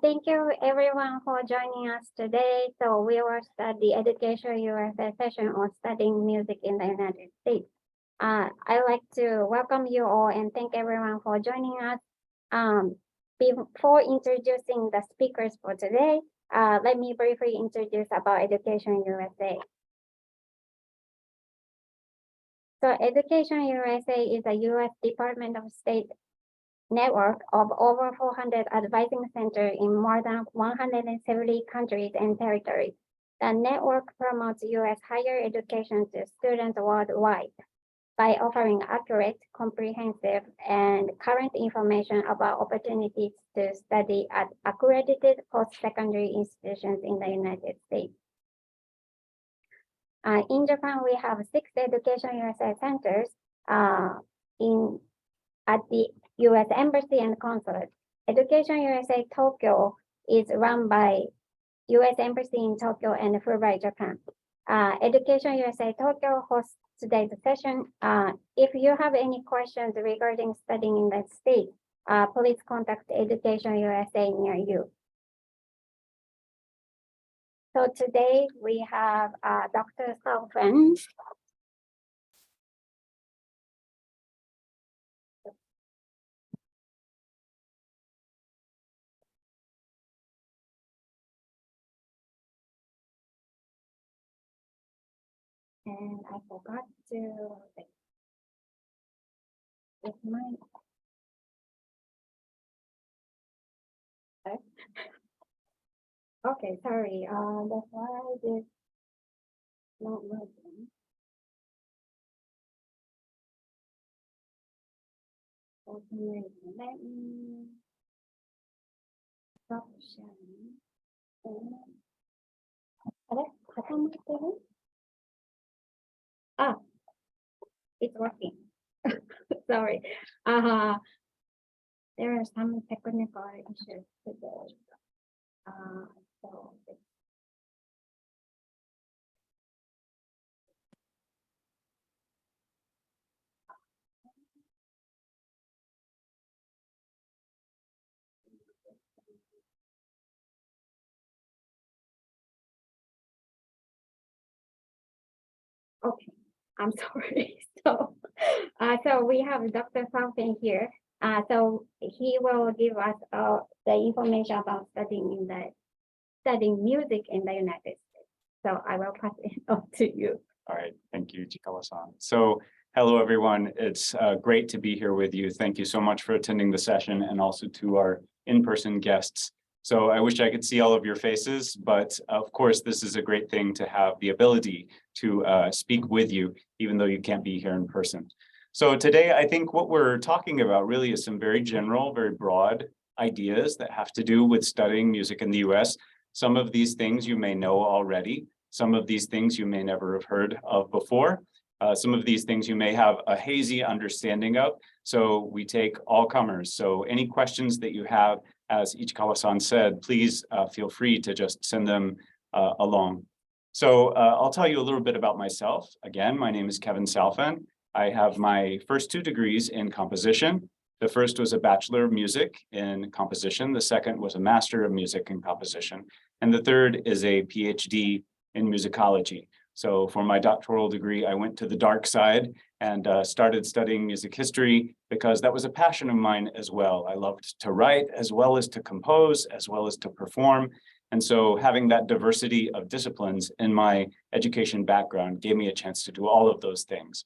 Thank you everyone for joining us today. So we will start the Education USA session on studying music in the United States. I'd like to welcome you all and thank everyone for joining us. Before introducing the speakers for today, let me briefly introduce about Education USA. So Education USA is a U.S. Department of State network of over 400 advising centers in more than 170 countries and territories. The network promotes U.S. higher education to students worldwide by offering accurate, comprehensive, and current information about opportunities to study at accredited post-secondary institutions in the United States. In Japan, we have 6 Education USA centers at the U.S. Embassy and Consulate. Education USA Tokyo is run by U.S. Embassy in Tokyo and Fulbright, Japan. Education USA Tokyo hosts today's session. If you have any questions regarding studying in the state, please contact Education USA near you. So today we have Dr. Salfen. And I forgot to it's my okay, sorry. That's why I did not working. Okay, let me stop sharing. It's working. Sorry. There are some technical issues today. So okay, I'm sorry. So we have Dr. Salfen here. So he will give us the information about studying music in the United States. So I will pass it on to you. All right, thank you, Chikawa-san. So hello, everyone. It's great to be here with you. Thank you so much for attending the session and also to our in-person guests. So I wish I could see all of your faces, but of course, this is a great thing to have the ability to speak with you, even though you can't be here in person. So today, I think what we're talking about really is some very general, very broad ideas that have to do with studying music in the US. Some of these things you may know already. Some of these things you may never have heard of before. Some of these things you may have a hazy understanding of. So we take all comers. So any questions that you have, as Ichikawa-san said, please feel free to just send them along. So I'll tell you a little bit about myself. Again, my name is Kevin Salfen. I have my first 2 degrees in composition. The first was a Bachelor of Music in Composition. The second was a Master of Music in Composition. And the third is a PhD in musicology. So for my doctoral degree, I went to the dark side and started studying music history because that was a passion of mine as well. I loved to write as well as to compose, as well as to perform. And so having that diversity of disciplines in my education background gave me a chance to do all of those things.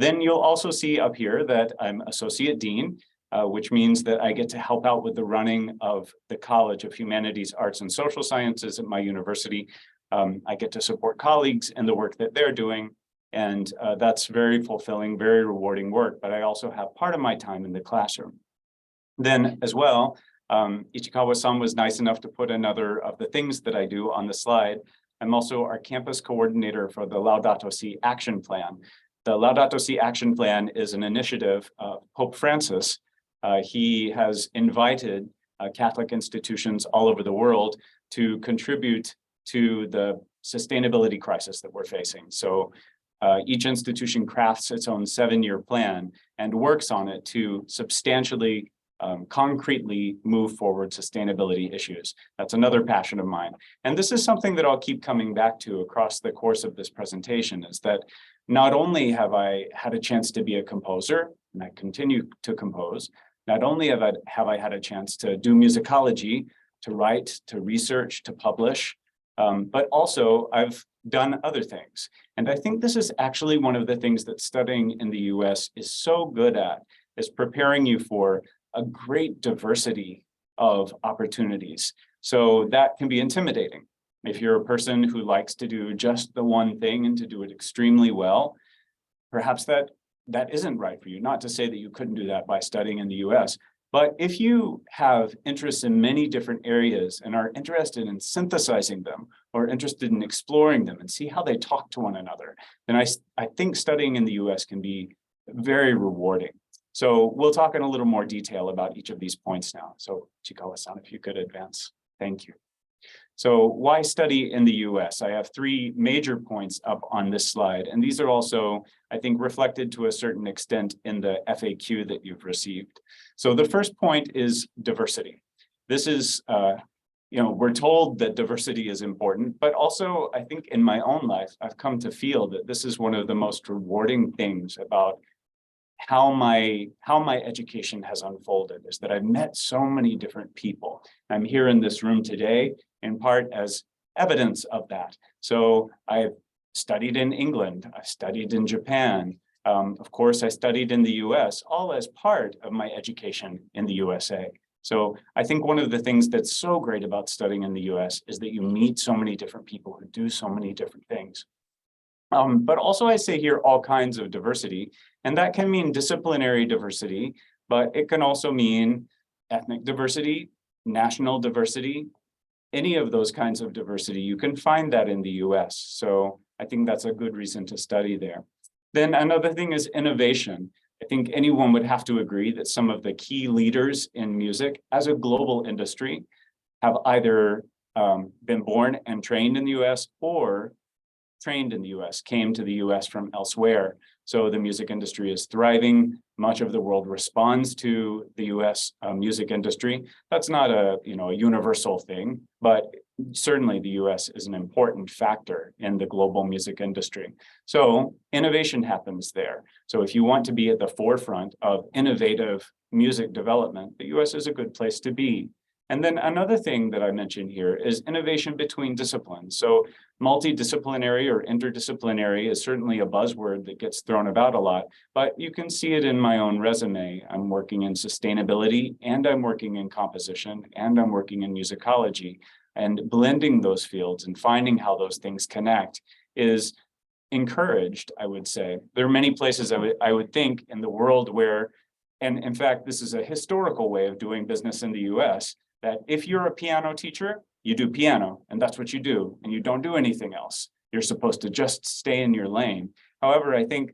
Then you'll also see up here that I'm Associate Dean, which means that I get to help out with the running of the College of Humanities, Arts, and Social Sciences at my university. I get to support colleagues in the work that they're doing, and that's very fulfilling, very rewarding work, but I also have part of my time in the classroom. Then as well, Ichikawa-san was nice enough to put another of the things that I do on the slide. I'm also our campus coordinator for the Laudato Si Action Plan. The Laudato Si Action Plan is an initiative of Pope Francis. He has invited Catholic institutions all over the world to contribute to the sustainability crisis that we're facing. So each institution crafts its own 7-year plan and works on it to substantially concretely move forward sustainability issues. That's another passion of mine. And this is something that I'll keep coming back to across the course of this presentation, is that not only have I had a chance to be a composer, and I continue to compose, not only have I had a chance to do musicology, to write, to research, to publish, but also I've done other things. And I think this is actually one of the things that studying in the US is so good at, is preparing you for a great diversity of opportunities. So that can be intimidating. If you're a person who likes to do just the one thing and to do it extremely well, perhaps that isn't right for you. Not to say that you couldn't do that by studying in the US, but if you have interests in many different areas and are interested in synthesizing them or interested in exploring them and see how they talk to one another, then I think studying in the US can be very rewarding. So we'll talk in a little more detail about each of these points now. So Chikawa-san, if you could advance. Thank you. So why study in the US? I have three major points up on this slide, and these are also, I think, reflected to a certain extent in the FAQ that you've received. So the first point is diversity. This is, we're told that diversity is important, but also I think in my own life, I've come to feel that this is one of the most rewarding things about how my education has unfolded, is that I've met so many different people. I'm here in this room today in part as evidence of that. So I've studied in England, I've studied in Japan, of course I studied in the US, all as part of my education in the USA. So I think one of the things that's so great about studying in the US is that you meet so many different people who do so many different things. But also I say here all kinds of diversity, and that can mean disciplinary diversity, but it can also mean ethnic diversity, national diversity, any of those kinds of diversity. You can find that in the US. So I think that's a good reason to study there. Then another thing is innovation. I think anyone would have to agree that some of the key leaders in music as a global industry have either been born and trained in the US or trained in the US, came to the US from elsewhere. So the music industry is thriving. Much of the world responds to the US music industry. That's not a universal thing, but certainly the US is an important factor in the global music industry. So innovation happens there. So if you want to be at the forefront of innovative music development, the US is a good place to be. And then another thing that I mentioned here is innovation between disciplines. So multidisciplinary or interdisciplinary is certainly a buzzword that gets thrown about a lot, but you can see it in my own resume. I'm working in sustainability, and I'm working in composition, and I'm working in musicology. And blending those fields and finding how those things connect is encouraged, I would say. There are many places I would think in the world where, and in fact, this is a historical way of doing business in the US, that if you're a piano teacher, you do piano, and that's what you do, and you don't do anything else. You're supposed to just stay in your lane. However, I think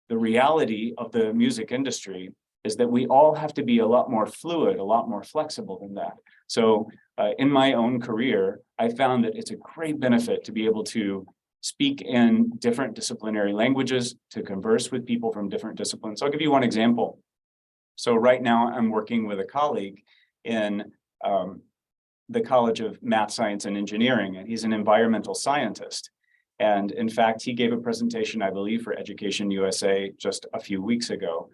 the reality of the music industry is that we all have to be a lot more fluid, a lot more flexible than that. So in my own career, I found that it's a great benefit to be able to speak in different disciplinary languages, to converse with people from different disciplines. I'll give you one example. So right now I'm working with a colleague in the College of Math, Science, and Engineering, and he's an environmental scientist. And in fact, he gave a presentation, I believe, for EducationUSA just a few weeks ago,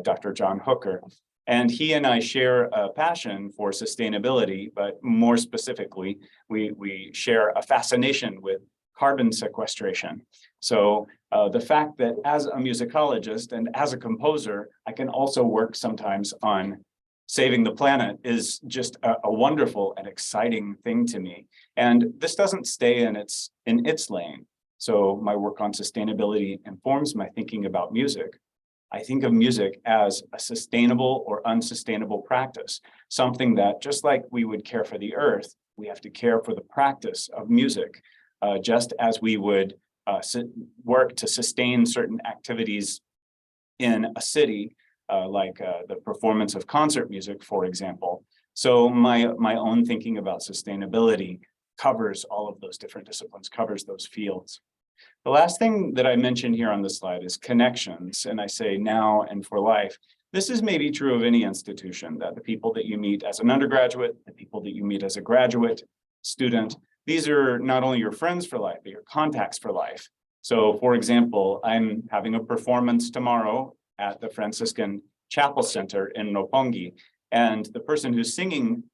Dr. John Hooker. And he and I share a passion for sustainability, but more specifically, we share a fascination with carbon sequestration. So the fact that as a musicologist and as a composer, I can also work sometimes on saving the planet is just a wonderful and exciting thing to me. And this doesn't stay in its lane. So my work on sustainability informs my thinking about music. I think of music as a sustainable or unsustainable practice, something that just like we would care for the earth, we have to care for the practice of music, just as we would work to sustain certain activities in a city, like the performance of concert music, for example. So my own thinking about sustainability covers all of those different disciplines, covers those fields. The last thing that I mentioned here on the slide is connections, and I say now and for life. this is maybe true of any institution, that the people that you meet as an undergraduate, the people that you meet as a graduate student, these are not only your friends for life, but your contacts for life. So for example, I'm having a performance tomorrow at the Franciscan Chapel Center in Roppongi. And the person who's singing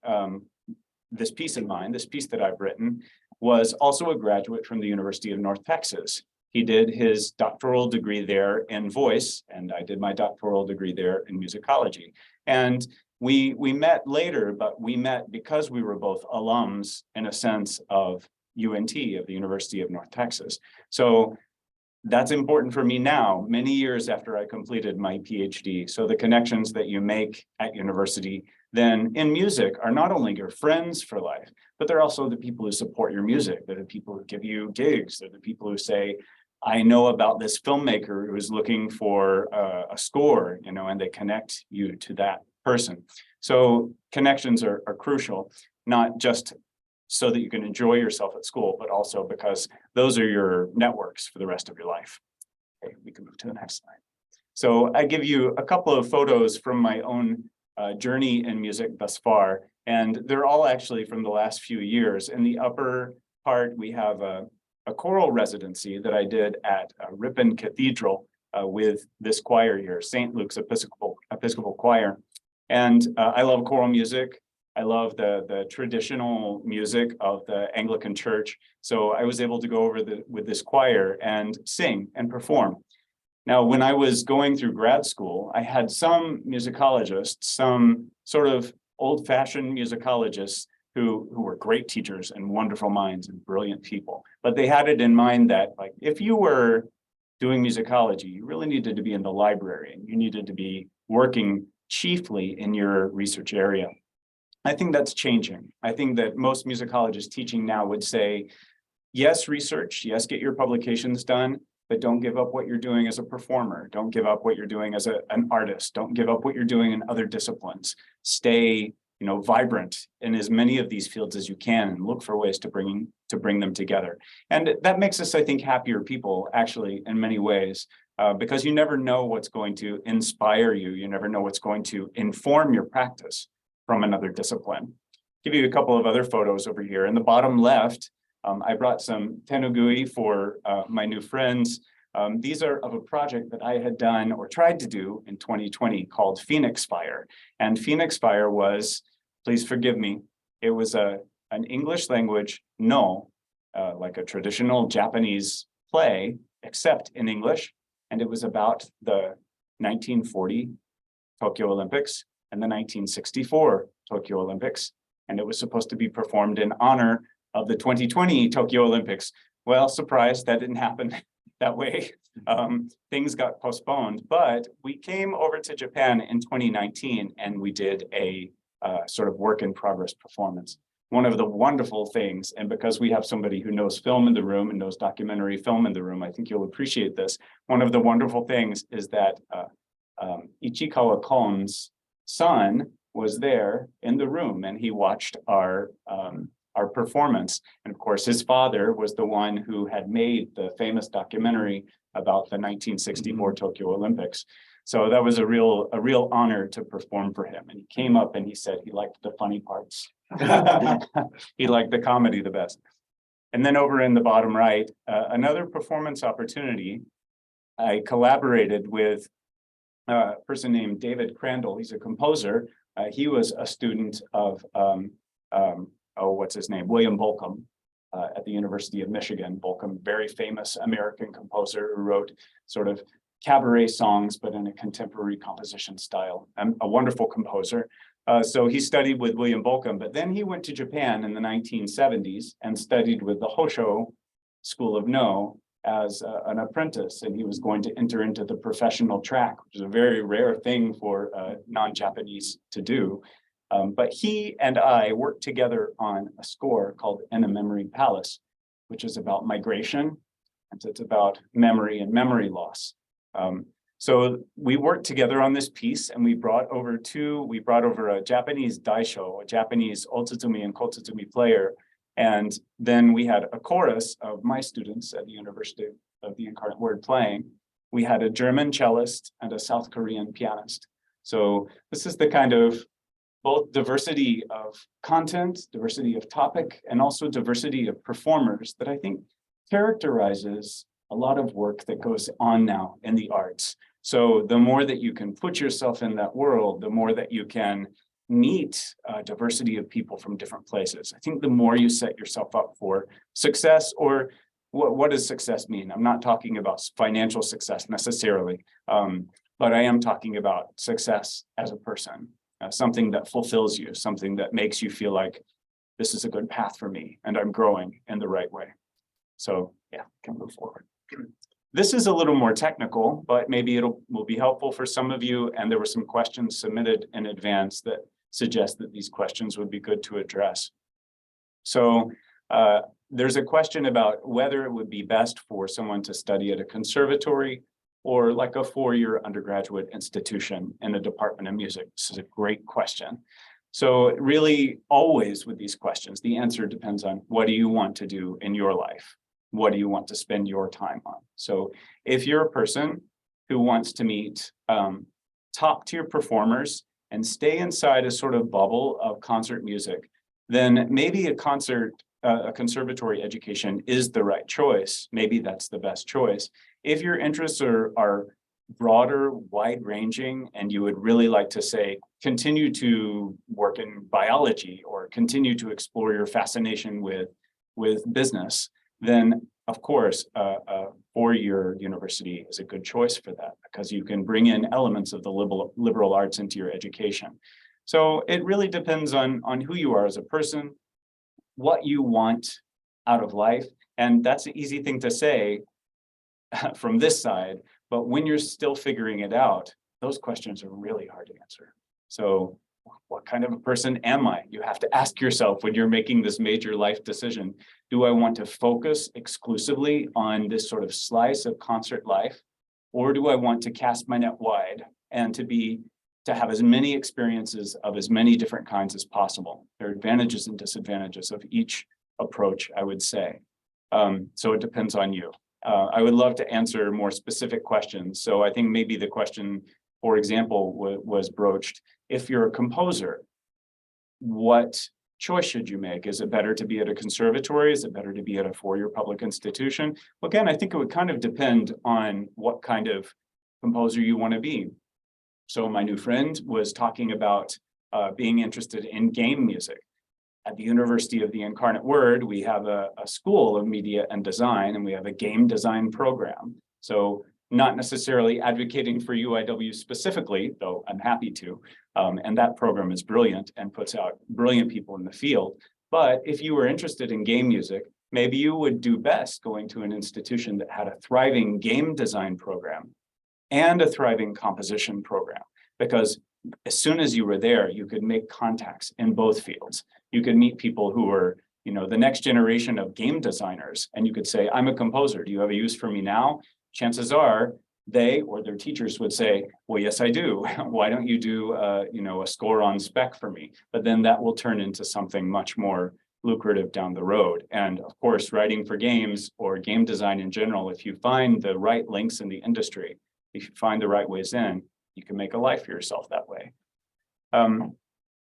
this piece of mine, this piece that I've written, was also a graduate from the University of North Texas. He did his doctoral degree there in voice, and I did my doctoral degree there in musicology. And we met later, but we met because we were both alums in a sense of UNT, of the University of North Texas. So that's important for me now, many years after I completed my PhD. So the connections that you make at university then in music are not only your friends for life, but they're also the people who support your music. They're the people who give you gigs. They're the people who say, I know about this filmmaker who is looking for a score, you know, and they connect you to that person. So connections are crucial, not just so that you can enjoy yourself at school, but also because those are your networks for the rest of your life. Okay, we can move to the next slide. So I give you a couple of photos from my own journey in music thus far, and they're all actually from the last few years. In the upper part, we have a choral residency that I did at Ripon Cathedral with this choir here, St. Luke's Episcopal Choir. And I love choral music. I love the traditional music of the Anglican Church. So I was able to go over with this choir and sing and perform. Now, when I was going through grad school, I had some musicologists, some sort of old-fashioned musicologists who were great teachers and wonderful minds and brilliant people. But they had it in mind that, like, if you were doing musicology, you really needed to be in the library and you needed to be working chiefly in your research area. I think that's changing. I think that most musicologists teaching now would say, yes, research, yes, get your publications done, but don't give up what you're doing as a performer. Don't give up what you're doing as an artist. Don't give up what you're doing in other disciplines. Stay, you know, vibrant in as many of these fields as you can and look for ways to bring them together. And that makes us, I think, happier people, actually, in many ways, because you never know what's going to inspire you. You never know what's going to inform your practice from another discipline. Give you a couple of other photos over here. In the bottom left, I brought some tenugui for my new friends. These are of a project that I had done or tried to do in 2020 called Phoenix Fire. And Phoenix Fire was, please forgive me, it was an English language no, like a traditional Japanese play, except in English. And it was about the 1940 Tokyo Olympics and the 1964 Tokyo Olympics. And it was supposed to be performed in honor of the 2020 Tokyo Olympics. Well, surprise, that didn't happen that way. Things got postponed, but we came over to Japan in 2019 and we did a sort of work in progress performance. One of the wonderful things, and because we have somebody who knows film in the room and knows documentary film in the room, I think you'll appreciate this. One of the wonderful things is that Ichikawa Kon's son was there in the room and he watched our performance. And of course, his father was the one who had made the famous documentary about the 1964 Tokyo Olympics. So that was a real honor to perform for him. And he came up and he said he liked the funny parts. He liked the comedy the best. And then over in the bottom right, another performance opportunity. I collaborated with a person named David Crandall. He's a composer. He was a student of what's his name? William Bolcom at the University of Michigan. Bolcom, very famous American composer who wrote sort of cabaret songs, but in a contemporary composition style. A wonderful composer. So he studied with William Bolcom, but then he went to Japan in the 1970s and studied with the Hosho School of No as an apprentice, and he was going to enter into the professional track, which is a very rare thing for non-Japanese to do. But he and I worked together on a score called In a Memory Palace, which is about migration, and it's about memory and memory loss. So we worked together on this piece, and we brought over a Japanese daisho, a Japanese otsuzumi and kotsuzumi player, and then we had a chorus of my students at the University of the Incarnate Word playing. We had a German cellist and a South Korean pianist. So this is the kind of both diversity of content, diversity of topic, and also diversity of performers that I think characterizes a lot of work that goes on now in the arts. So the more that you can put yourself in that world, the more that you can meet a diversity of people from different places. I think the more you set yourself up for success, or what does success mean? I'm not talking about financial success necessarily, but I am talking about success as a person, something that fulfills you, something that makes you feel like this is a good path for me and I'm growing in the right way. So yeah, can move forward. This is a little more technical, but maybe will be helpful for some of you. And there were some questions submitted in advance that suggest that these questions would be good to address. So there's a question about whether it would be best for someone to study at a conservatory or like a four-year undergraduate institution in a department of music. This is a great question. So really always with these questions, the answer depends on what do you want to do in your life? What do you want to spend your time on? So if you're a person who wants to meet top-tier performers and stay inside a sort of bubble of concert music, then maybe a conservatory education is the right choice. Maybe that's the best choice. If your interests are broader, wide-ranging, and you would really like to say, continue to work in biology or continue to explore your fascination with business, then of course, a four-year university is a good choice for that because you can bring in elements of the liberal arts into your education. So it really depends on who you are as a person, what you want out of life. And that's an easy thing to say from this side, but when you're still figuring it out, those questions are really hard to answer. So what kind of a person am I? You have to ask yourself when you're making this major life decision, do I want to focus exclusively on this sort of slice of concert life? Or do I want to cast my net wide and to have as many experiences of as many different kinds as possible? There are advantages and disadvantages of each approach, I would say. So it depends on you. I would love to answer more specific questions. So I think maybe the question, for example, was broached. If you're a composer, what choice should you make? Is it better to be at a conservatory? Is it better to be at a four-year public institution? Well, again, I think it would kind of depend on what kind of composer you want to be. So my new friend was talking about being interested in game music. At the University of the Incarnate Word, we have a school of media and design, and we have a game design program. So not necessarily advocating for UIW specifically, though I'm happy to. And that program is brilliant and puts out brilliant people in the field. But if you were interested in game music, maybe you would do best going to an institution that had a thriving game design program and a thriving composition program. Because as soon as you were there, you could make contacts in both fields. You could meet people who were, the next generation of game designers, and you could say, I'm a composer. Do you have a use for me now? Chances are they or their teachers would say, well, yes, I do. Why don't you do, a score on spec for me? But then that will turn into something much more lucrative down the road. And of course, writing for games or game design in general, if you find the right links in the industry, if you find the right ways in, you can make a life for yourself that way. A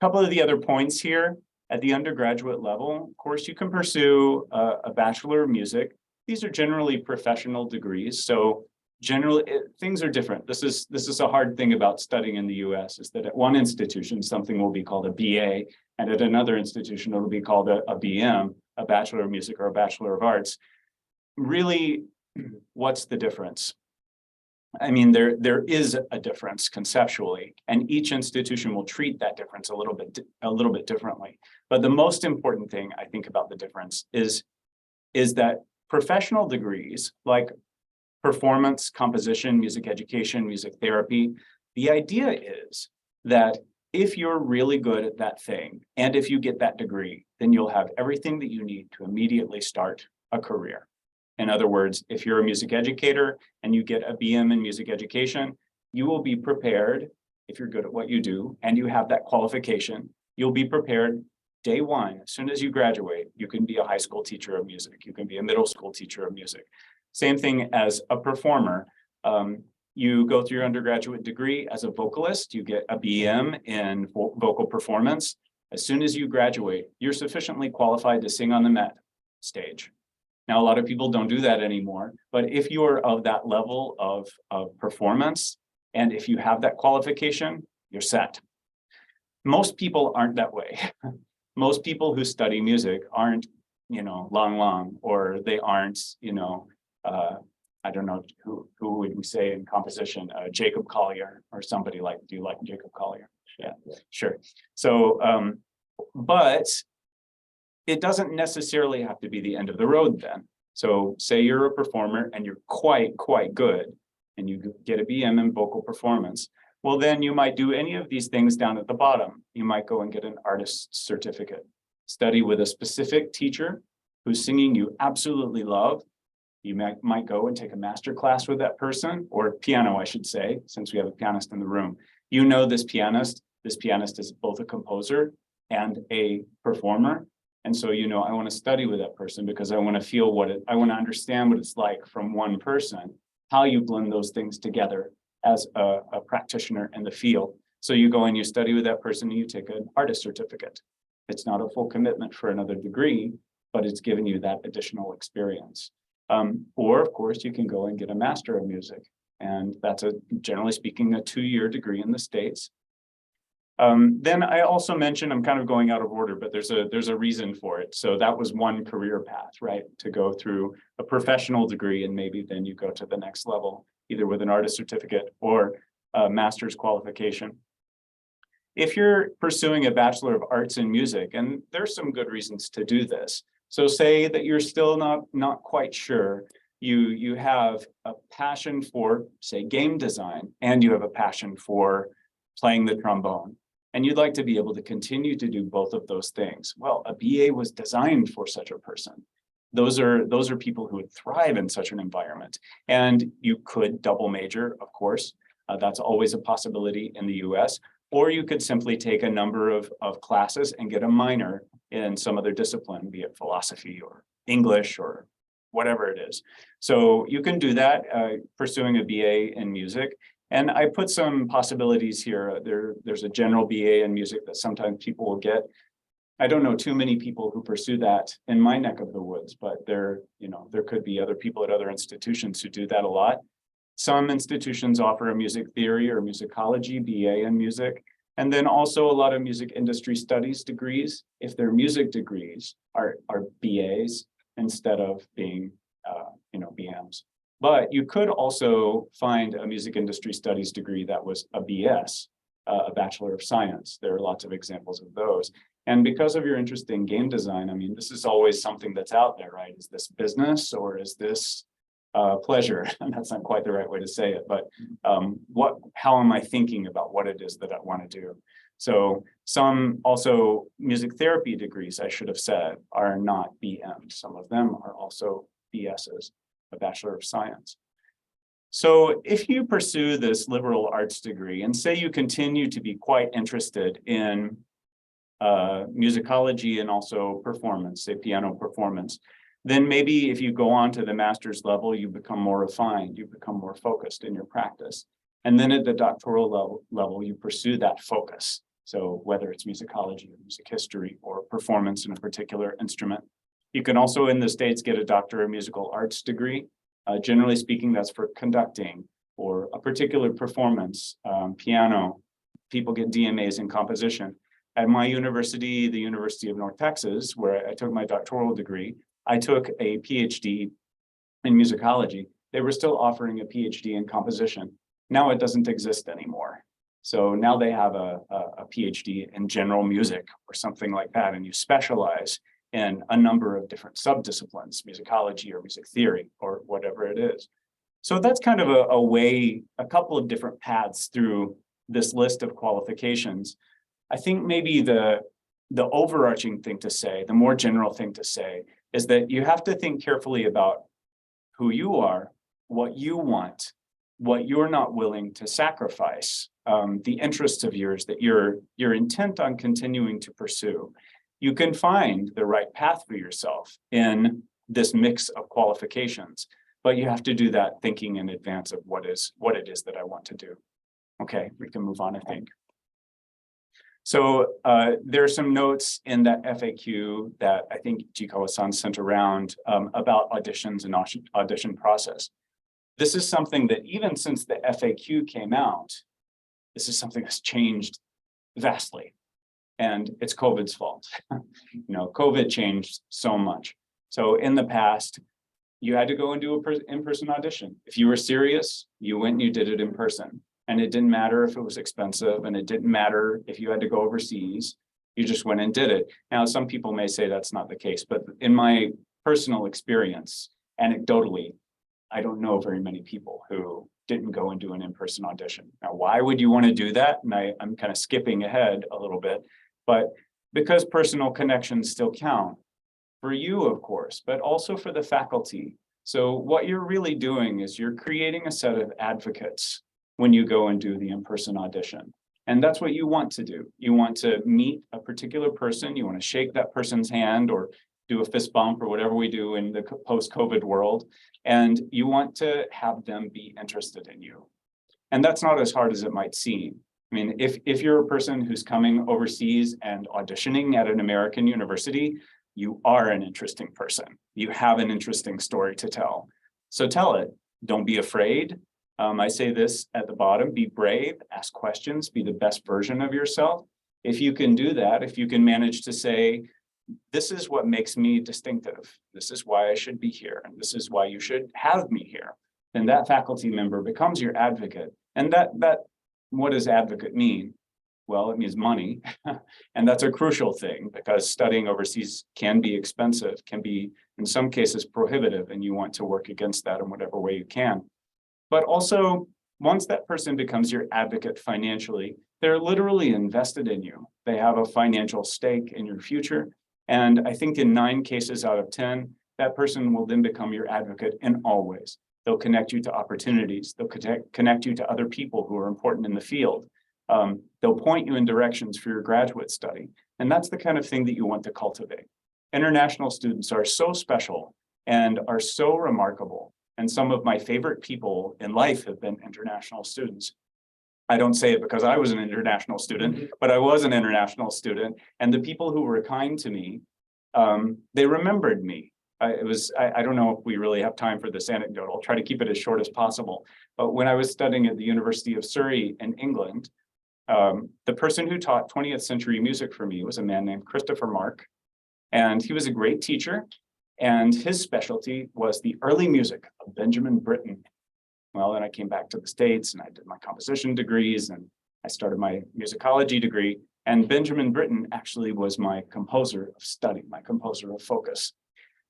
couple of the other points here at the undergraduate level, of course, you can pursue a Bachelor of Music. These are generally professional degrees. So generally things are different. This is a hard thing about studying in the US is that at one institution, something will be called a BA, and at another institution, it'll be called a BM, a Bachelor of Music or a Bachelor of Arts. Really, what's the difference? I mean, there is a difference conceptually, and each institution will treat that difference a little bit differently. But the most important thing I think about the difference is that professional degrees like performance, composition, music education, music therapy, the idea is that if you're really good at that thing, and if you get that degree, then you'll have everything that you need to immediately start a career. In other words, if you're a music educator and you get a BM in music education, you will be prepared, if you're good at what you do, and you have that qualification, you'll be prepared day one. As soon as you graduate, you can be a high school teacher of music. You can be a middle school teacher of music. Same thing as a performer. You go through your undergraduate degree as a vocalist, you get a BM in vocal performance. As soon as you graduate, you're sufficiently qualified to sing on the Met stage. Now, a lot of people don't do that anymore, but if you're of that level of performance, and if you have that qualification, you're set. Most people aren't that way. Most people who study music aren't, Lang, or they aren't, I don't know, who would we say in composition, Jacob Collier or somebody like, do you like Jacob Collier? Yeah, sure. So, but it doesn't necessarily have to be the end of the road then. So say you're a performer and you're quite good and you get a BM in vocal performance. Well, then you might do any of these things down at the bottom. You might go and get an artist's certificate, study with a specific teacher whose singing you absolutely love. You might go and take a master class with that person, or piano, I should say, since we have a pianist in the room. You know this pianist is both a composer and a performer. And so, I want to study with that person because I want to feel I want to understand what it's like from one person, how you blend those things together as a practitioner in the field. So you go and you study with that person and you take an artist certificate. It's not a full commitment for another degree, but it's giving you that additional experience. Or of course, you can go and get a master of music. And that's generally speaking, a 2-year degree in the States. Then I also mentioned, I'm kind of going out of order, but there's a reason for it. So that was one career path, right? To go through a professional degree, and maybe then you go to the next level, either with an artist certificate or a master's qualification. If you're pursuing a Bachelor of Arts in Music, and there's some good reasons to do this. So say that you're still not quite sure, you have a passion for, say, game design, and you have a passion for playing the trombone, and you'd like to be able to continue to do both of those things. Well, a BA was designed for such a person. Those are people who would thrive in such an environment. And you could double major, of course. That's always a possibility in the US. Or you could simply take a number of classes and get a minor in some other discipline, be it philosophy or English or whatever it is. So you can do that, pursuing a BA in music. And I put some possibilities here. There's a general BA in music that sometimes people will get. I don't know too many people who pursue that in my neck of the woods, but there could be other people at other institutions who do that a lot. Some institutions offer a music theory or musicology BA in music. And then also a lot of music industry studies degrees, if their music degrees are BAs instead of being, BMs. But you could also find a music industry studies degree that was a BS, a Bachelor of Science. There are lots of examples of those. And because of your interest in game design, I mean, this is always something that's out there, right? Is this business or is this pleasure? And that's not quite the right way to say it, but how am I thinking about what it is that I want to do? So some also music therapy degrees, I should have said, are not BM. Some of them are also BSs, a Bachelor of Science. So if you pursue this liberal arts degree and say you continue to be quite interested in musicology and also performance, say piano performance, then maybe if you go on to the master's level, you become more refined, you become more focused in your practice. And then at the doctoral level, you pursue that focus. So whether it's musicology or music history or performance in a particular instrument. You can also in the States get a Doctor of Musical Arts degree. Generally speaking, that's for conducting or a particular performance, piano. People get DMAs in composition. At my university, the University of North Texas, where I took my doctoral degree, I took a PhD in musicology. They were still offering a PhD in composition. Now it doesn't exist anymore. So now they have a PhD in general music or something like that, and you specialize in a number of different subdisciplines, musicology or music theory or whatever it is. So that's kind of a couple of different paths through this list of qualifications. I think maybe the overarching thing to say, the more general thing to say, is that you have to think carefully about who you are, what you want, what you're not willing to sacrifice, the interests of yours that you're intent on continuing to pursue. You can find the right path for yourself in this mix of qualifications. but you have to do that thinking in advance of what it is that I want to do. Okay, we can move on, I think. So there are some notes in that FAQ that I think Chikawa-san sent around about auditions and audition process. This is something that even since the FAQ came out, this is something that's changed vastly. And it's COVID's fault. COVID changed so much. So in the past, you had to go and do an in-person audition. If you were serious, you went and you did it in person. And it didn't matter if it was expensive, and it didn't matter if you had to go overseas. You just went and did it. Now, some people may say that's not the case, but in my personal experience, anecdotally, I don't know very many people who didn't go and do an in-person audition. Now, why would you want to do that? And I'm kind of skipping ahead a little bit, but because personal connections still count for you, of course, but also for the faculty. So what you're really doing is you're creating a set of advocates when you go and do the in-person audition. And that's what you want to do. You want to meet a particular person, you want to shake that person's hand or do a fist bump or whatever we do in the post-COVID world. And you want to have them be interested in you. And that's not as hard as it might seem. I mean, if you're a person who's coming overseas and auditioning at an American university, you are an interesting person. You have an interesting story to tell. So tell it, don't be afraid. I say this at the bottom, be brave, ask questions, be the best version of yourself. If you can do that, if you can manage to say, this is what makes me distinctive, this is why I should be here, and this is why you should have me here, then that faculty member becomes your advocate. And that what does advocate mean? Well, it means money. And that's a crucial thing because studying overseas can be expensive, can be in some cases prohibitive, and you want to work against that in whatever way you can. But also, once that person becomes your advocate financially, they're literally invested in you. They have a financial stake in your future. And I think in 9 cases out of 10, that person will then become your advocate in all ways. They'll connect you to opportunities. They'll connect you to other people who are important in the field. They'll point you in directions for your graduate study. And that's the kind of thing that you want to cultivate. International students are so special and are so remarkable. And some of my favorite people in life have been international students. I don't say it because I was an international student, but I was an international student. And the people who were kind to me, they remembered me. I don't know if we really have time for this anecdote. I'll try to keep it as short as possible. But when I was studying at the University of Surrey in England, the person who taught 20th century music for me was a man named Christopher Mark. And he was a great teacher. And his specialty was the early music of Benjamin Britten. Well, then I came back to the States and I did my composition degrees and I started my musicology degree. And Benjamin Britten actually was my composer of study, my composer of focus.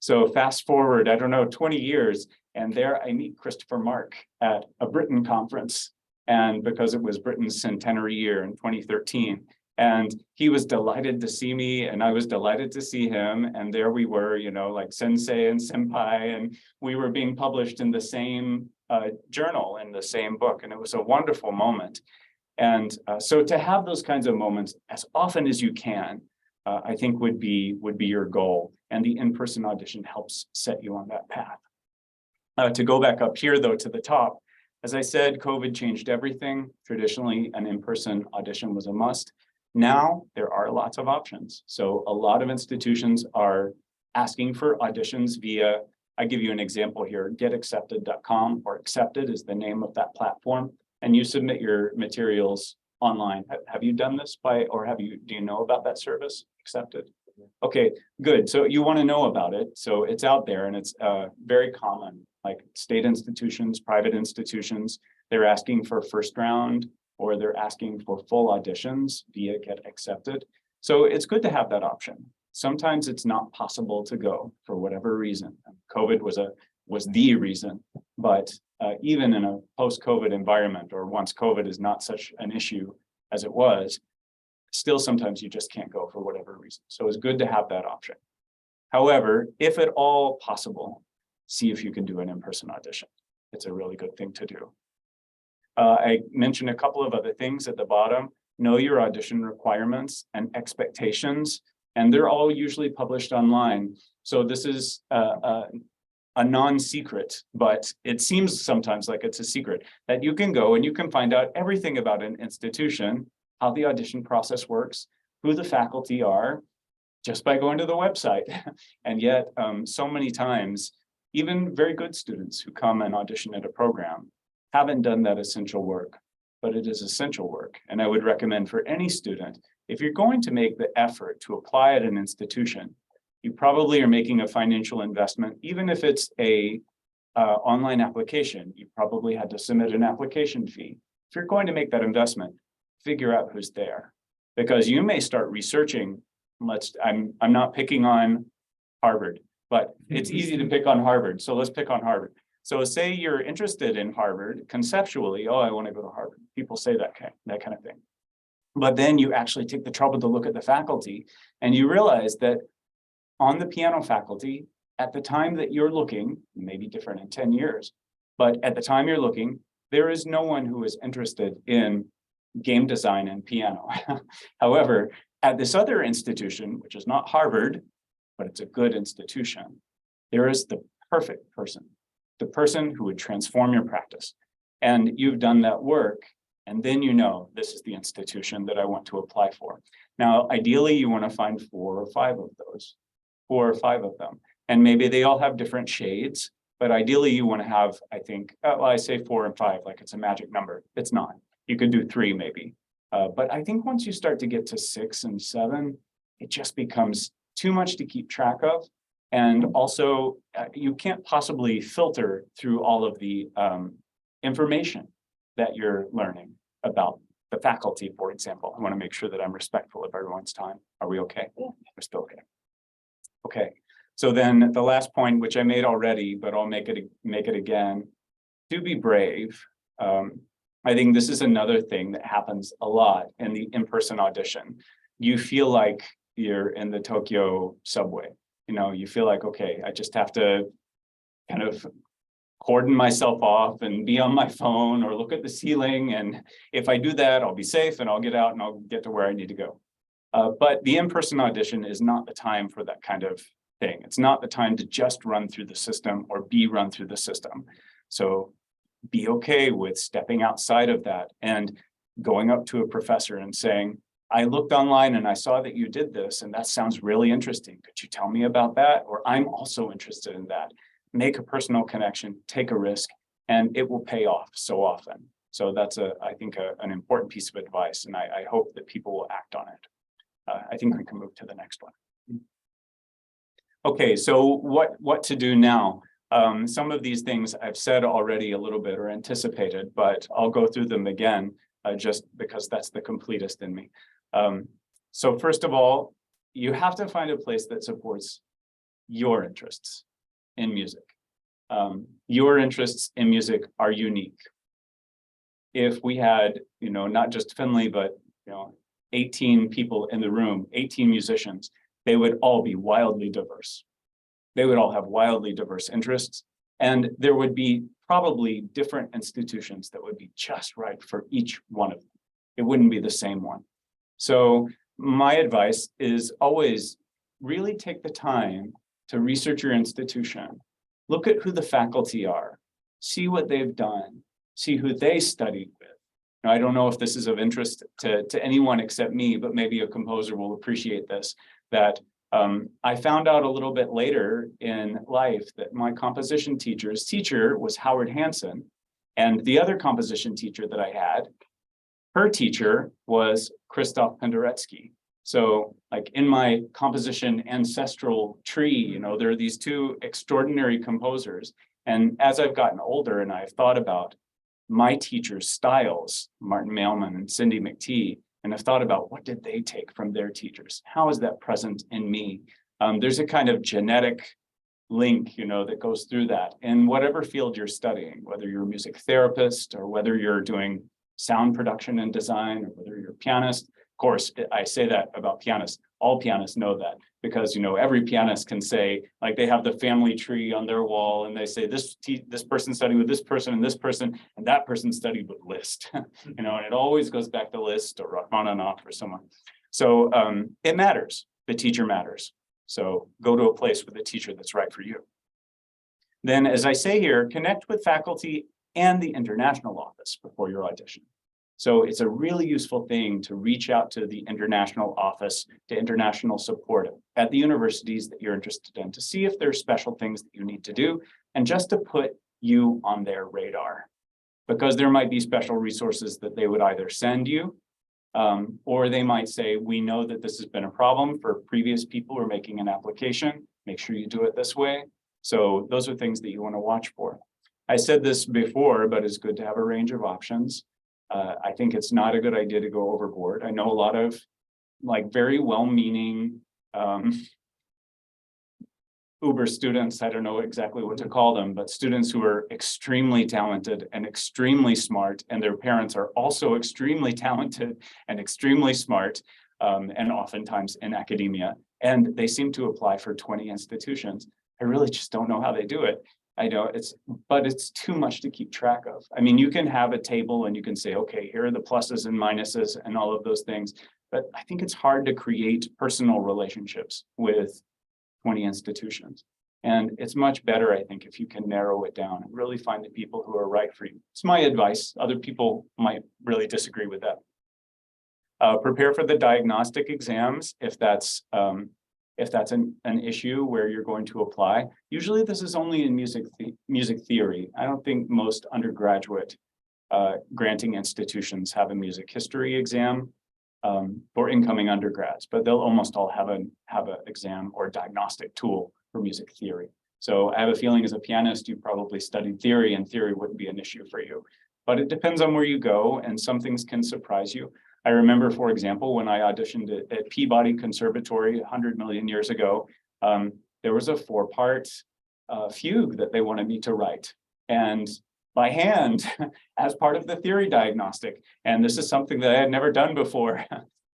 So fast forward, I don't know, 20 years, and there I meet Christopher Mark at a Britten conference. And because it was Britten's centenary year in 2013, and he was delighted to see me and I was delighted to see him. And there we were, like sensei and senpai, and we were being published in the same journal, in the same book. And it was a wonderful moment. And so to have those kinds of moments as often as you can, I think would be your goal. And the in-person audition helps set you on that path. To go back up here though, to the top, as I said, COVID changed everything. Traditionally, an in-person audition was a must. Now, there are lots of options. So a lot of institutions are asking for auditions via, I give you an example here, getaccepted.com, or Accepted is the name of that platform. And you submit your materials online. Have you done this do you know about that service, Accepted? Okay, good. So you want to know about it. So it's out there and it's very common, like state institutions, private institutions, they're asking for first round, or they're asking for full auditions via Get Accepted. So it's good to have that option. Sometimes it's not possible to go for whatever reason. COVID was the reason, but even in a post-COVID environment, or once COVID is not such an issue as it was, still sometimes you just can't go for whatever reason. So it's good to have that option. However, if at all possible, see if you can do an in-person audition. It's a really good thing to do. I mentioned a couple of other things at the bottom. Know your audition requirements and expectations, and they're all usually published online. So this is a non-secret, but it seems sometimes like it's a secret, that you can go and you can find out everything about an institution, how the audition process works, who the faculty are, just by going to the website. And yet, so many times, even very good students who come and audition at a program haven't done that essential work, but it is essential work. And I would recommend for any student, if you're going to make the effort to apply at an institution, you probably are making a financial investment, even if it's a online application, you probably had to submit an application fee. If you're going to make that investment, figure out who's there, because you may start researching. I'm not picking on Harvard, but it's easy to pick on Harvard. So let's pick on Harvard. So say you're interested in Harvard conceptually. Oh, I want to go to Harvard. People say that kind of thing. But then you actually take the trouble to look at the faculty and you realize that on the piano faculty, at the time that you're looking, maybe different in 10 years, but at the time you're looking, there is no one who is interested in game design and piano. However, at this other institution, which is not Harvard, but it's a good institution, there is the perfect person, the person who would transform your practice. And you've done that work, and then you know this is the institution that I want to apply for. Now, ideally, you want to find 4 or 5 of them. And maybe they all have different shades, but ideally you want to have, I think, well, I say 4 and 5, like it's a magic number. It's not. You could do 3 maybe. But I think once you start to get to 6 and 7, it just becomes too much to keep track of. And also, you can't possibly filter through all of the information that you're learning about the faculty, for example. I want to make sure that I'm respectful of everyone's time. Are we okay? Yeah. We're still okay. Okay. So then the last point, which I made already, but I'll make it again, to be brave. I think this is another thing that happens a lot in the in-person audition. You feel like you're in the Tokyo subway. You know, you feel like, okay, I just have to kind of cordon myself off and be on my phone or look at the ceiling. And if I do that, I'll be safe and I'll get out and I'll get to where I need to go. But the in-person audition is not the time for that kind of thing. It's not the time to just run through the system or be run through the system. So be okay with stepping outside of that and going up to a professor and saying, I looked online and I saw that you did this, and that sounds really interesting. Could you tell me about that? Or I'm also interested in that. Make a personal connection, take a risk, and it will pay off so often. So that's, I think, an important piece of advice, and I hope that people will act on it. I think we can move to the next one. Okay, so what to do now? Some of these things I've said already a little bit or anticipated, but I'll go through them again just because that's the completest in me. So first of all, you have to find a place that supports your interests in music. Your interests in music are unique. If we had, not just Finley, but 18 people in the room, 18 musicians, they would all be wildly diverse. They would all have wildly diverse interests, and there would be probably different institutions that would be just right for each one of them. It wouldn't be the same one. So my advice is always really take the time to research your institution. Look at who the faculty are, see what they've done, see who they studied with. Now, I don't know if this is of interest to anyone except me, but maybe a composer will appreciate this, that I found out a little bit later in life that my composition teacher's teacher was Howard Hansen, and the other composition teacher that I had, her teacher was Krzysztof Penderecki. So like in my composition ancestral tree, there are these 2 extraordinary composers. And as I've gotten older and I've thought about my teachers' styles, Martin Mailman and Cindy McTee, and I've thought about what did they take from their teachers? How is that present in me? There's a kind of genetic link, that goes through that. In whatever field you're studying, whether you're a music therapist or whether you're doing sound production and design, or whether you're a pianist. Of course, I say that about pianists. All pianists know that because, every pianist can say, like they have the family tree on their wall and they say this person studied with this person, and that person studied with Liszt, and it always goes back to Liszt or Rachmaninoff or someone. So it matters. The teacher matters. So go to a place with a teacher that's right for you. Then, as I say here, connect with faculty and the international office before your audition. So it's a really useful thing to reach out to the international office, to international support at the universities that you're interested in, to see if there's special things that you need to do, and just to put you on their radar. Because there might be special resources that they would either send you, or they might say, we know that this has been a problem for previous people who are making an application. Make sure you do it this way. So those are things that you want to watch for. I said this before, but it's good to have a range of options. I think it's not a good idea to go overboard. I know a lot of like very well-meaning Uber students, I don't know exactly what to call them, but students who are extremely talented and extremely smart, and their parents are also extremely talented and extremely smart, and oftentimes in academia, and they seem to apply for 20 institutions. I really just don't know how they do it. I know but it's too much to keep track of. I mean, you can have a table and you can say, okay, here are the pluses and minuses and all of those things, but I think it's hard to create personal relationships with 20 institutions. And it's much better, I think, if you can narrow it down and really find the people who are right for you. It's my advice. Other people might really disagree with that. Prepare for the diagnostic exams if that's an issue where you're going to apply. Usually this is only in music theory. I don't think most undergraduate granting institutions have a music history exam for incoming undergrads, but they'll almost all have an exam or diagnostic tool for music theory. So I have a feeling as a pianist, you probably studied theory, and theory wouldn't be an issue for you. But it depends on where you go, and some things can surprise you. I remember, for example, when I auditioned at Peabody Conservatory 100 million years ago, there was a 4-part fugue that they wanted me to write, and by hand as part of the theory diagnostic. And this is something that I had never done before.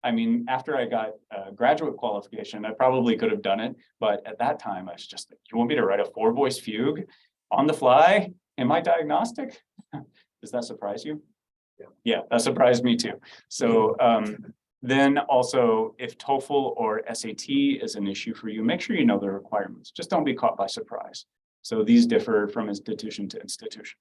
I mean, after I got graduate qualification, I probably could have done it, but at that time I was just like, you want me to write a 4-voice fugue on the fly in my diagnostic? Does that surprise you? Yeah, that surprised me too. So then also, if TOEFL or SAT is an issue for you, make sure you know the requirements. Just don't be caught by surprise. So these differ from institution to institution.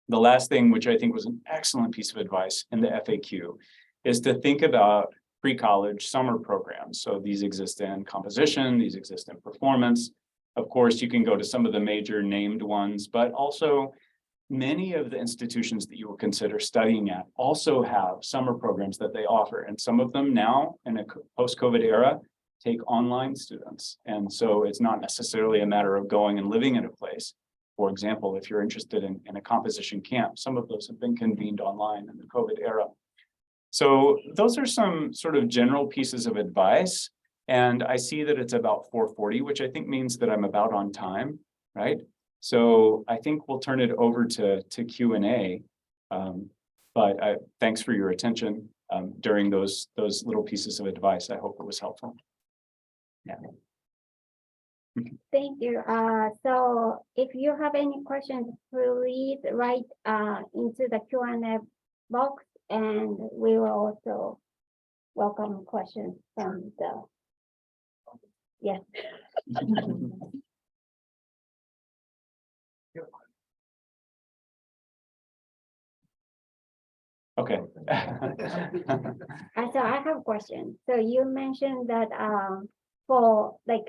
The last thing, which I think was an excellent piece of advice in the FAQ, is to think about pre-college summer programs. So these exist in composition, these exist in performance. Of course, you can go to some of the major named ones, but also many of the institutions that you will consider studying at also have summer programs that they offer. And some of them now in a post-COVID era take online students. And so it's not necessarily a matter of going and living in a place. For example, if you're interested in a composition camp, some of those have been convened online in the COVID era. So those are some sort of general pieces of advice. And I see that it's about 4:40, which I think means that I'm about on time, right? So I think we'll turn it over to Q&A. But thanks for your attention during those little pieces of advice. I hope it was helpful. Yeah. Thank you. So if you have any questions, please write into the Q&A box, and we will also welcome questions from the, yes. Okay. So I have a question. So you mentioned that for like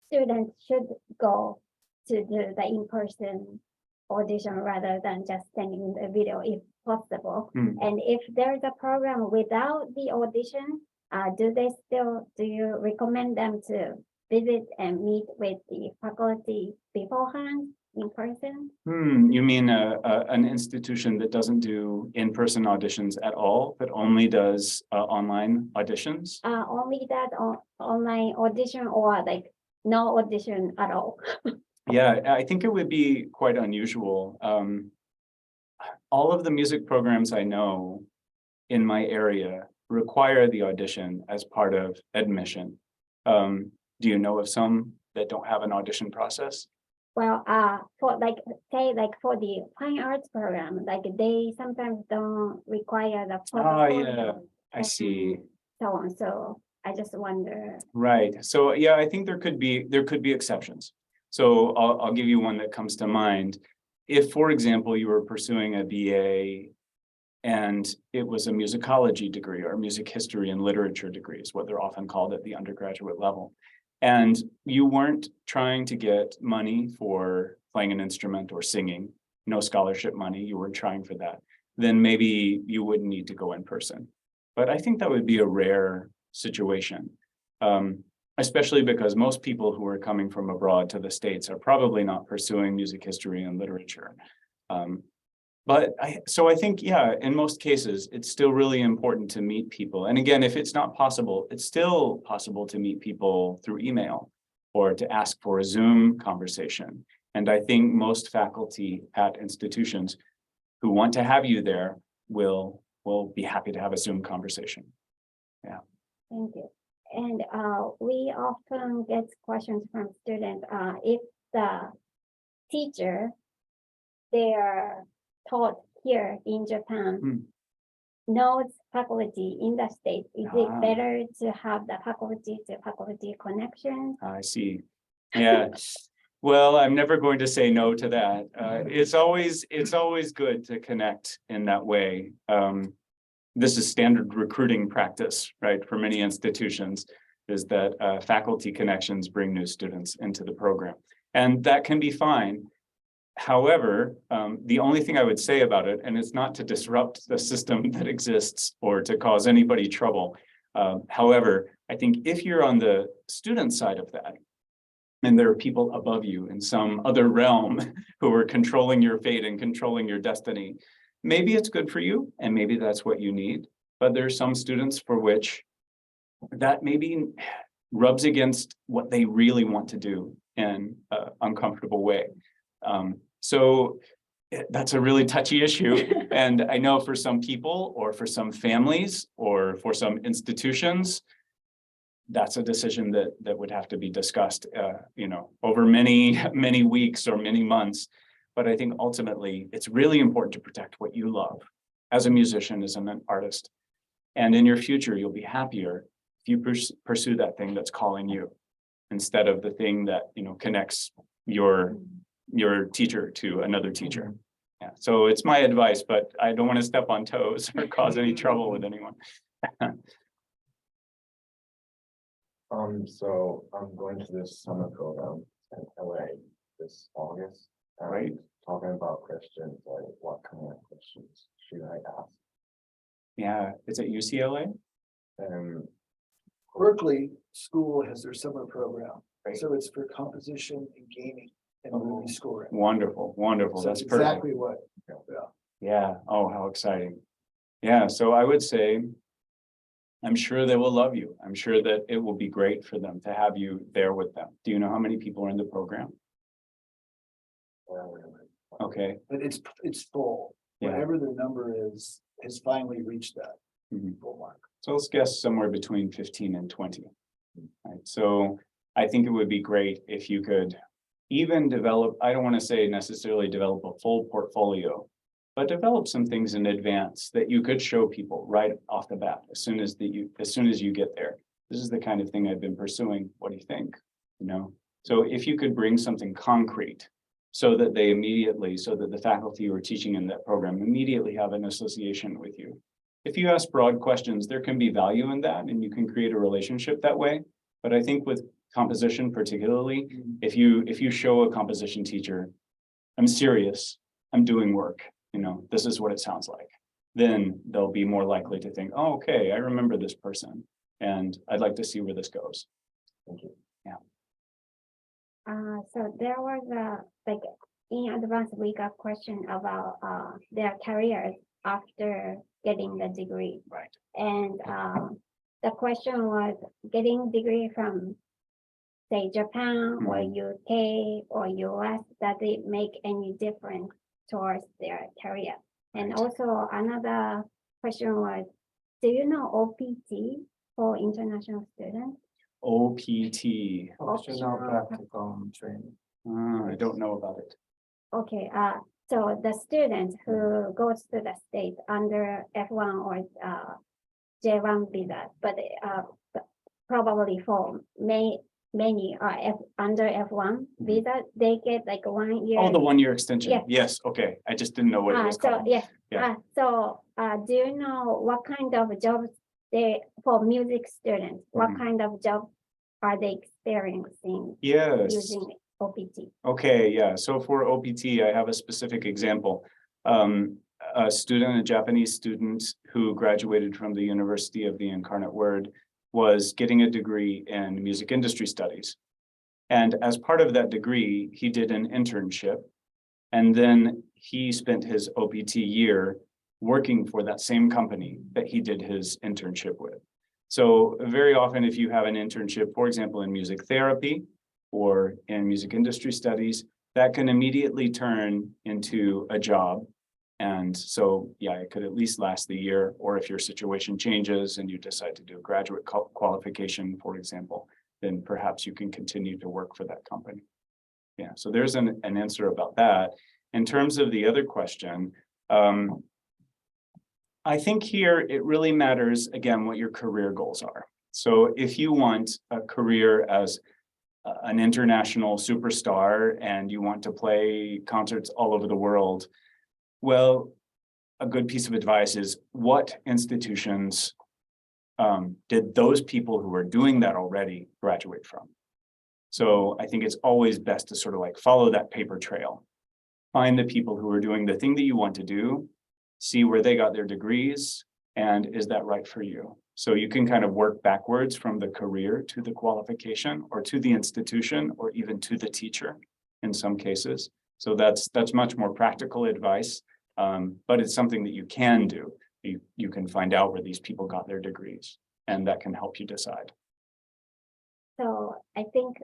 students should go to do the in-person audition rather than just sending the video if possible. And if there's a program without the audition, do you recommend them to visit and meet with the faculty beforehand in person? You mean an institution that doesn't do in-person auditions at all, but only does online auditions? Only that online audition, or like no audition at all? Yeah, I think it would be quite unusual. All of the music programs I know in my area require the audition as part of admission. Do you know of some that don't have an audition process? Well, for like, say like for the fine arts program, like they sometimes don't require the Oh, yeah, I see. so on. So I just wonder. Right. So yeah, I think there could be exceptions. So I'll give you one that comes to mind. If, for example, you were pursuing a BA and it was a musicology degree or music history and literature degree is what they're often called at the undergraduate level. And you weren't trying to get money for playing an instrument or singing, no scholarship money, you were trying for that, then maybe you wouldn't need to go in person. But I think that would be a rare situation, especially because most people who are coming from abroad to the States are probably not pursuing music history and literature. So I think, yeah, in most cases, it's still really important to meet people. And again, if it's not possible, it's still possible to meet people through email or to ask for a Zoom conversation. And I think most faculty at institutions who want to have you there will be happy to have a Zoom conversation. Yeah. Thank you. And we often get questions from students, if the teacher, they are taught here in Japan, knows faculty in the States, is it better to have the faculty to faculty connections? I see. Yeah. Well, I'm never going to say no to that. It's always good to connect in that way. This is standard recruiting practice, right? For many institutions, is that faculty connections bring new students into the program. And that can be fine. However, the only thing I would say about it, and it's not to disrupt the system that exists or to cause anybody trouble. However, I think if you're on the student side of that, and there are people above you in some other realm who are controlling your fate and controlling your destiny, maybe it's good for you, and maybe that's what you need. But there's some students for which that maybe rubs against what they really want to do in an uncomfortable way. So that's a really touchy issue. And I know for some people or for some families or for some institutions, that's a decision that would have to be discussed, over many weeks or many months. But I think ultimately it's really important to protect what you love as a musician, as an artist. And in your future, you'll be happier if you pursue that thing that's calling you instead of the thing that, connects your teacher to another teacher. Yeah. So it's my advice, but I don't want to step on toes or cause any trouble with anyone. So I'm going to this summer program in LA this August. Right. Talking about questions, like what kind of questions should I ask? Yeah, is it UCLA? Berkeley School has their summer program, Right. so it's for composition and gaming and movie scoring. Wonderful. So That's exactly perfect. what. Yeah. Oh, how exciting. Yeah. So I would say, I'm sure they will love you. I'm sure that it will be great for them to have you there with them. Do you know how many people are in the program? Okay. But it's full. Yeah. Whatever the number is, has finally reached that Mhm. full mark. So let's guess somewhere between 15 and 20. Right. So I think it would be great if you could even develop, I don't want to say necessarily develop a full portfolio, but develop some things in advance that you could show people right off the bat as soon as you get there. This is the kind of thing I've been pursuing. What do you think? So if you could bring something concrete so that the faculty who are teaching in that program immediately have an association with you. If you ask broad questions, there can be value in that and you can create a relationship that way. But I think with composition particularly, if you show a composition teacher, I'm serious, I'm doing work, this is what it sounds like, then they'll be more likely to think, oh, okay, I remember this person and I'd like to see where this goes. Thank you. Yeah. So there was in advance we got question about their careers after getting the degree. Right. And the question was getting degree from say Japan or UK or US, does it make any difference towards their career? And also another question was, do you know OPT for international students? OPT. Optional practicum training. I don't know about it. Okay, so the student who goes to the States under F1 or J1 visa, but probably for many under F1 visa, they get like 1 year. Oh, the 1 year extension. Yeah. Yes. Okay. I just didn't know what it was So called. yes. Yeah. Do you know what kind of jobs for music students? What Mhm. kind of job are they experiencing Yes. using OPT? Okay, yeah. So for OPT, I have a specific example. A Japanese student who graduated from the University of the Incarnate Word was getting a degree in music industry studies. And as part of that degree, he did an internship. And then he spent his OPT year working for that same company that he did his internship with. So very often, if you have an internship, for example, in music therapy or in music industry studies, that can immediately turn into a job. And so, yeah, it could at least last the year, or if your situation changes and you decide to do a graduate qualification, for example, then perhaps you can continue to work for that company. Yeah, so there's an answer about that. In terms of the other question, I think here it really matters, again, what your career goals are. So if you want a career as an international superstar and you want to play concerts all over the world, well, a good piece of advice is what institutions did those people who are doing that already graduate from? So I think it's always best to sort of like follow that paper trail. Find the people who are doing the thing that you want to do, see where they got their degrees, and is that right for you? So you can kind of work backwards from the career to the qualification or to the institution or even to the teacher in some cases. So that's much more practical advice, but it's something that you can do. You can find out where these people got their degrees, and that can help you decide. So I think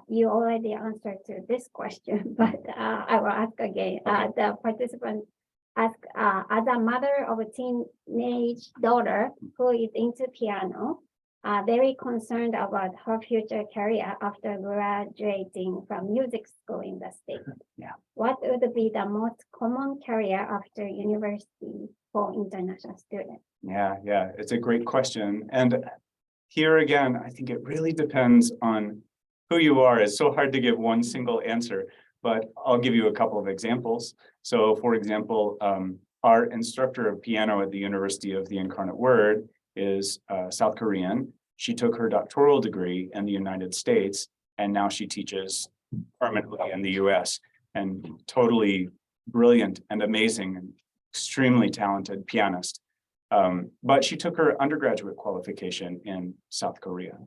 you already answered to this question, but I will ask again. Okay. The participant asked, as a mother of a teenage daughter who is into piano, very concerned about her future career after graduating from music school in the States. Yeah. What would be the most common career after university for international students? Yeah, it's a great question. And here again, I think it really depends on who you are. It's so hard to give one single answer, but I'll give you a couple of examples. So for example, our instructor of piano at the University of the Incarnate Word is South Korean. She took her doctoral degree in the United States, and now she teaches permanently in the US, and totally brilliant and amazing and extremely talented pianist. But she took her undergraduate qualification in South Korea.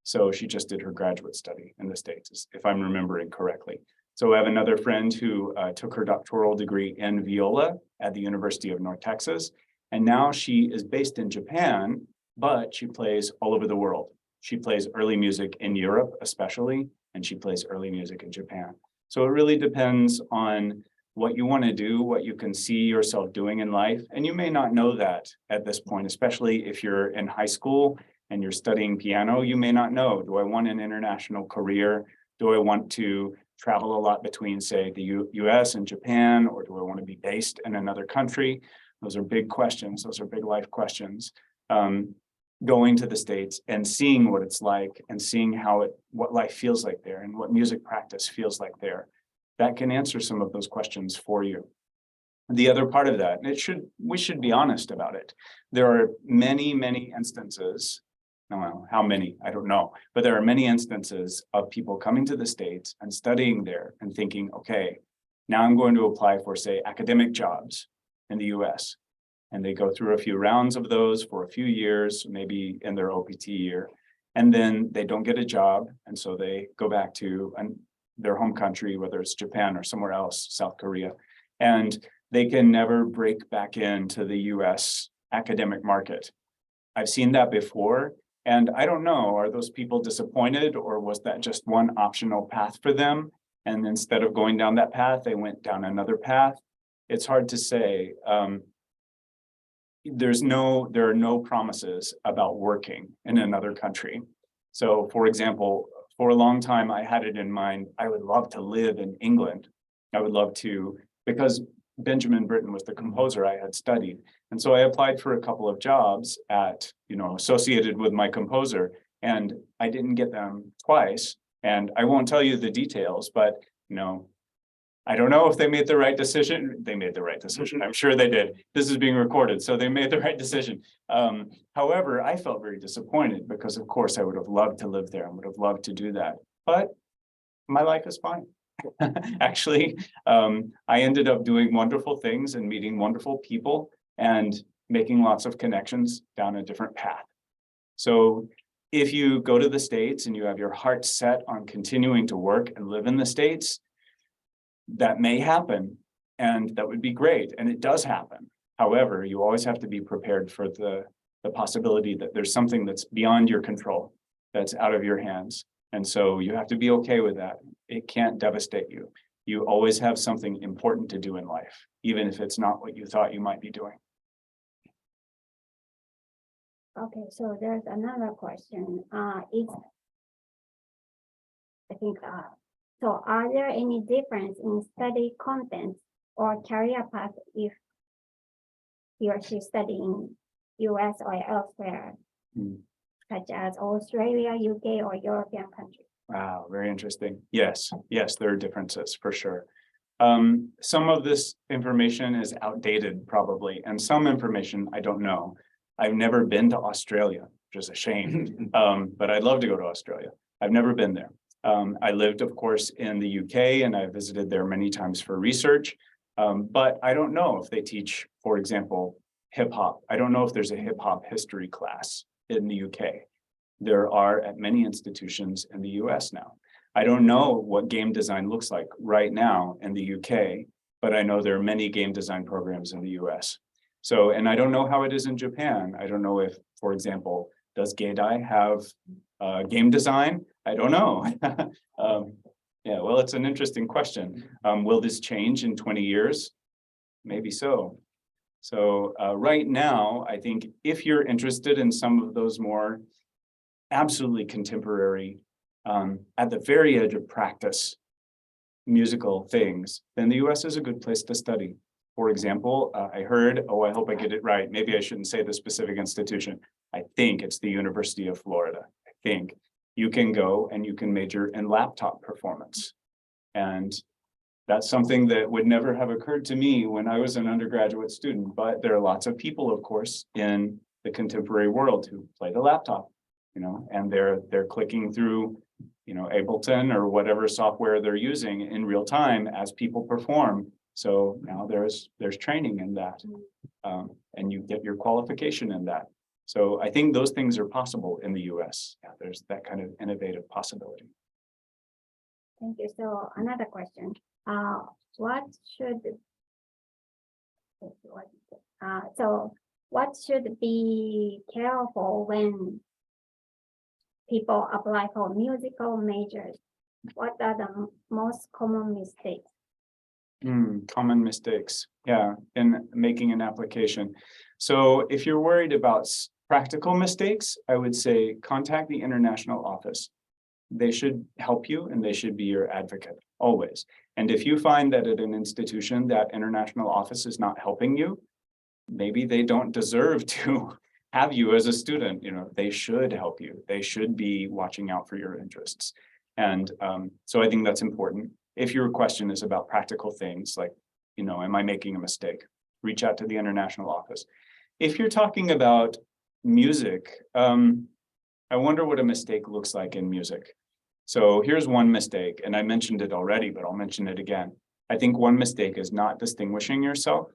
So she just did her graduate study in the States, if I'm remembering correctly. So I have another friend who took her doctoral degree in viola at the University of North Texas. And now she is based in Japan, but she plays all over the world. She plays early music in Europe, especially, and she plays early music in Japan. So it really depends on what you want to do, what you can see yourself doing in life. And you may not know that at this point, especially if you're in high school and you're studying piano, you may not know, do I want an international career? Do I want to travel a lot between, say, the US and Japan, or do I want to be based in another country? Those are big questions. Those are big life questions. Going to the States and seeing what it's like and seeing what life feels like there and what music practice feels like there. That can answer some of those questions for you. The other part of that, we should be honest about it. There are many, many instances, well, how many, I don't know, but there are many instances of people coming to the States and studying there and thinking, okay, now I'm going to apply for, say, academic jobs in the US. And they go through a few rounds of those for a few years, maybe in their OPT year, and then they don't get a job. And so they go back to their home country, whether it's Japan or somewhere else, South Korea, and they can never break back into the US academic market. I've seen that before, and I don't know, are those people disappointed, or was that just one optional path for them? And instead of going down that path, they went down another path. It's hard to say. There are no promises about working in another country. So for example, for a long time, I had it in mind, I would love to live in England. I would love to, because Benjamin Britten was the composer I had studied. And so I applied for a couple of jobs associated with my composer. and I didn't get them twice. And I won't tell you the details, but I don't know if they made the right decision. They made the right decision. I'm sure they did. This is being recorded, so they made the right decision. However, I felt very disappointed because, of course, I would have loved to live there and would have loved to do that. But my life is fine. Actually, I ended up doing wonderful things and meeting wonderful people and making lots of connections down a different path. So if you go to the States and you have your heart set on continuing to work and live in the States, that may happen, and that would be great, and it does happen. However, you always have to be prepared for the possibility that there's something that's beyond your control, that's out of your hands. And so you have to be okay with that. It can't devastate you. You always have something important to do in life, even if it's not what you thought you might be doing. Okay, so there's another question. So are there any difference in study content or career path if he or she study in US or elsewhere, such as Australia, UK, or European countries? Wow, very interesting. Yes, there are differences for sure. Some of this information is outdated probably, and some information I don't know. I've never been to Australia, which is a shame, but I'd love to go to Australia. I've never been there. I lived, of course, in the UK, and I visited there many times for research, but I don't know if they teach, for example, hip hop. I don't know if there's a hip hop history class in the UK. There are at many institutions in the US now. I don't know what game design looks like right now in the UK, but I know there are many game design programs in the US. So, and I don't know how it is in Japan. I don't know if, for example, does Gaidai have game design? I don't know. Yeah, well, it's an interesting question. Will this change in 20 years? Maybe so. So right now, I think if you're interested in some of those more absolutely contemporary, at the very edge of practice, musical things, then the US is a good place to study. For example, I heard, I hope I get it right. Maybe I shouldn't say the specific institution. I think it's the University of Florida. I think you can go and you can major in laptop performance. And that's something that would never have occurred to me when I was an undergraduate student, but there are lots of people, of course, in the contemporary world who play the laptop, and they're clicking through, Ableton or whatever software they're using in real time as people perform. So now there's training in that, and you get your qualification in that. So I think those things are possible in the US. Yeah, there's that kind of innovative possibility. Thank you. So another question. What should be careful when people apply for musical majors? What are the most common mistakes? Common mistakes, yeah, in making an application. So if you're worried about practical mistakes, I would say contact the international office. They should help you and they should be your advocate always. And if you find that at an institution that international office is not helping you, maybe they don't deserve to have you as a student. They should help you. They should be watching out for your interests. And so I think that's important. If your question is about practical things like, am I making a mistake? Reach out to the international office. If you're talking about music, I wonder what a mistake looks like in music. So here's one mistake, and I mentioned it already, but I'll mention it again. I think one mistake is not distinguishing yourself,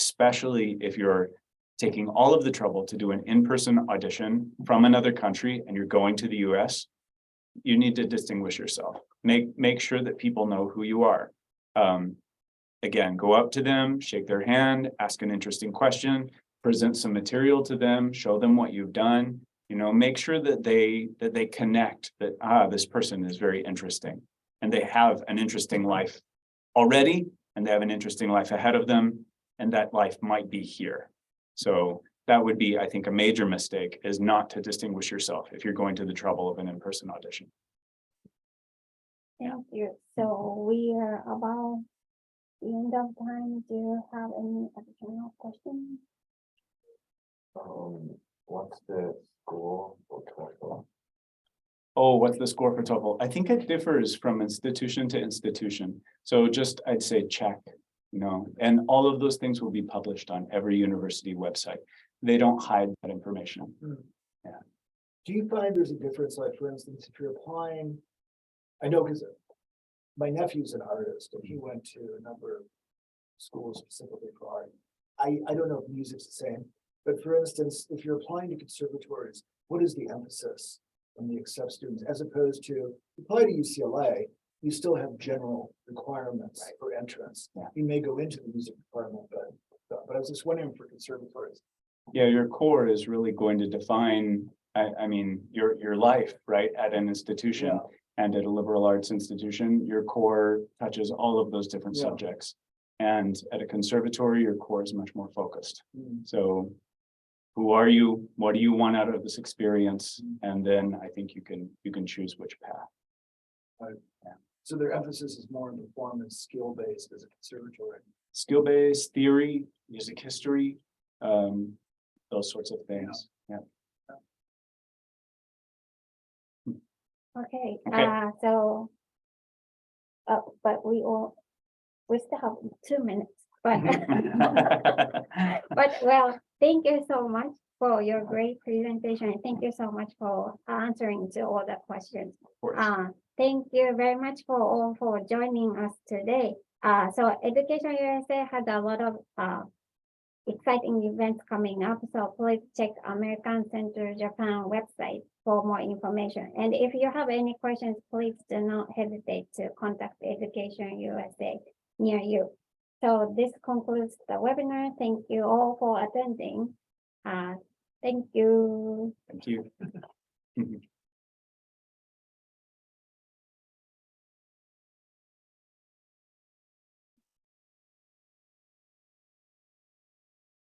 especially if you're taking all of the trouble to do an in-person audition from another country and you're going to the US. You need to distinguish yourself. Make sure that people know who you are. Again, go up to them, shake their hand, ask an interesting question, present some material to them, show them what you've done. Make sure that they connect that this person is very interesting and they have an interesting life already and they have an interesting life ahead of them, and that life might be here. So that would be, I think, a major mistake, is not to distinguish yourself if you're going to the trouble of an in-person audition. Thank you. So we are about the end of time. Do you have any additional questions? What's the school for commercial? Oh, what's the score for TOEFL? I think it differs from institution to institution. So just, I'd say check, and all of those things will be published on every university website. They don't hide that information. Do you find there's a difference, like, for instance, if you're applying, I know because my nephew's an artist and he went to a number of schools specifically for art. I don't know if music's the same, but for instance, if you're applying to conservatories, what is the emphasis when they accept students, as opposed to apply to UCLA, you still have general requirements for entrance. Yeah. You may go into the music department, but I was just wondering for conservatories. Yeah, your core is really going to define, I mean, your life, right, at an institution. Yeah. And at a liberal arts institution, your core touches all of those different Yeah. subjects. And at a conservatory, your core is much more focused. So who are you? What do you want out of this experience? And then I think you can choose which path. So their emphasis is more on performance, skill-based as a conservatory. Skill-based, theory, music history, those sorts of things. Yeah. Okay, Okay. so, but we still have 2 minutes, but, but well, thank you so much for your great presentation. And thank you so much for answering to all the questions. Of course. Thank you very much for joining us today. So EducationUSA had a lot of exciting events coming up. So please check American Center Japan website for more information. And if you have any questions, please do not hesitate to contact EducationUSA near you. So this concludes the webinar. Thank you all for attending. Thank you. Thank you.